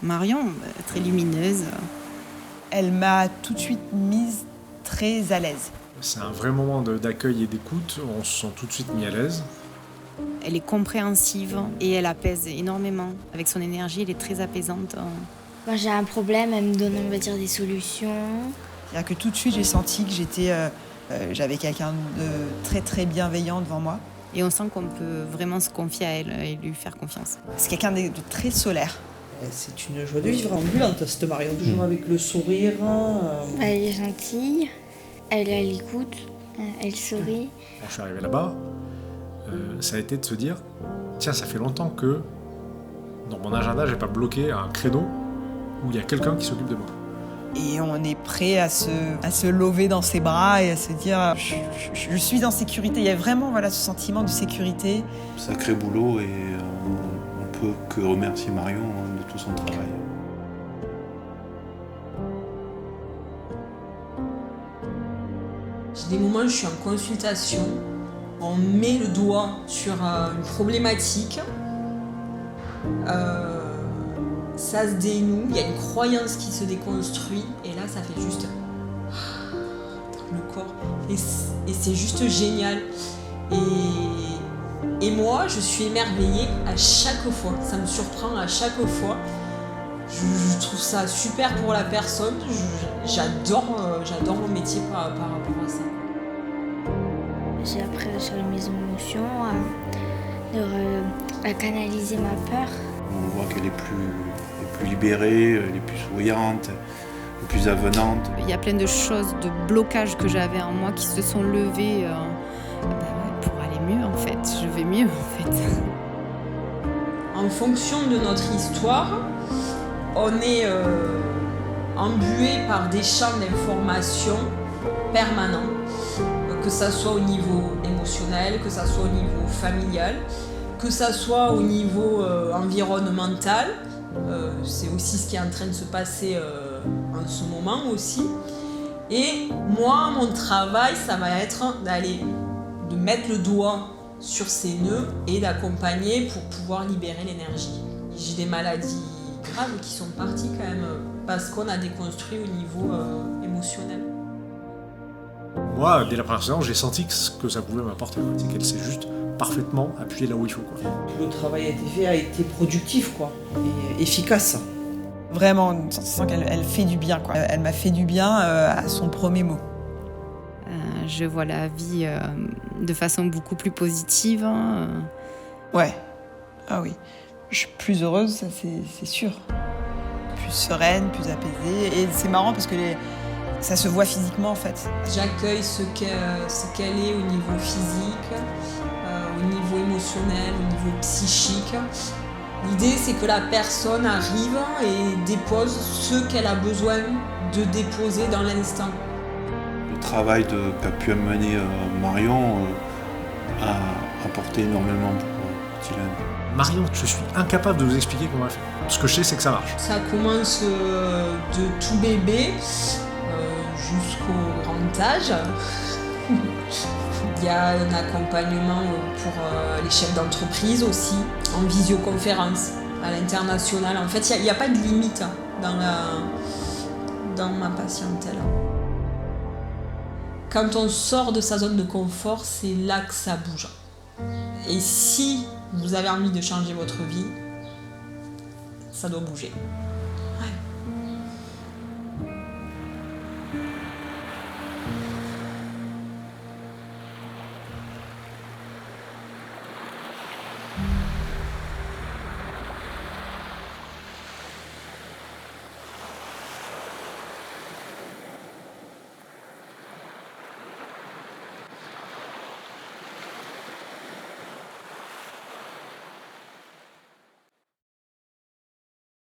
Marion, très lumineuse. Elle m'a tout de suite mise très à l'aise. C'est un vrai moment d'accueil et d'écoute, on se sent tout de suite mis à l'aise. Elle est compréhensive et elle apaise énormément. Avec son énergie, elle est très apaisante. Quand j'ai un problème, elle me donne, on va dire, des solutions. C'est-à-dire que tout de suite, j'ai senti que j'avais quelqu'un de très très bienveillant devant moi. Et on sent qu'on peut vraiment se confier à elle et lui faire confiance. C'est quelqu'un de très solaire. C'est une joie de vivre ambulante, cette Marion, toujours avec le sourire. Elle est gentille, elle est à l'écoute, elle sourit. Quand je suis arrivé là-bas, ça a été de se dire, tiens, ça fait longtemps que dans mon agenda, j'ai pas bloqué un créneau où il y a quelqu'un qui s'occupe de moi. Et on est prêt à se lever dans ses bras et à se dire je suis en sécurité. Il y a vraiment ce sentiment de sécurité. Sacré boulot et on peut que remercier Marion de tout son travail. J'ai des moments où je suis en consultation, on met le doigt sur une problématique, ça se dénoue, il y a une croyance qui se déconstruit, et là ça fait juste dans le corps, et c'est juste génial. Et moi je suis émerveillée à chaque fois, ça me surprend à chaque fois. Je trouve ça super pour la personne, j'adore mon métier par rapport à ça. J'ai appris sur mes émotions, à canaliser ma peur. On voit qu'elle est plus libérée, elle est plus souriante, elle est plus avenante. Il y a plein de choses, de blocages que j'avais en moi qui se sont levés pour aller mieux en fait. Je vais mieux en fait. En fonction de notre histoire, on est embué par des champs d'information permanents, que ça soit au niveau émotionnel, que ça soit au niveau familial, que ça soit au niveau environnemental. C'est aussi ce qui est en train de se passer en ce moment aussi. Et moi, mon travail, ça va être de mettre le doigt sur ces nœuds et d'accompagner pour pouvoir libérer l'énergie. J'ai des maladies graves qui sont parties quand même parce qu'on a déconstruit au niveau émotionnel. Moi, dès la première séance, j'ai senti ce que ça pouvait m'apporter. C'est qu'elle s'est juste parfaitement appuyée là où il faut. Le travail a été fait, a été productif et efficace. Vraiment, on sent qu'elle fait du bien. Elle m'a fait du bien à son premier mot. Je vois la vie de façon beaucoup plus positive. Ouais, ah oui. Je suis plus heureuse, ça c'est sûr. Plus sereine, plus apaisée. Et c'est marrant parce que ça se voit physiquement en fait. J'accueille ce qu'elle est au niveau physique, au niveau émotionnel, au niveau psychique. L'idée c'est que la personne arrive et dépose ce qu'elle a besoin de déposer dans l'instant. Le travail qu'a pu mener Marion a apporté énormément pour Tylane. Marion, je suis incapable de vous expliquer comment elle fait. Ce que je sais, c'est que ça marche. Ça commence de tout bébé jusqu'au grand âge. Il y a un accompagnement pour les chefs d'entreprise aussi, en visioconférence, à l'international. En fait, il n'y a pas de limite dans ma patientèle. Quand on sort de sa zone de confort, c'est là que ça bouge. Et si vous avez envie de changer votre vie, ça doit bouger.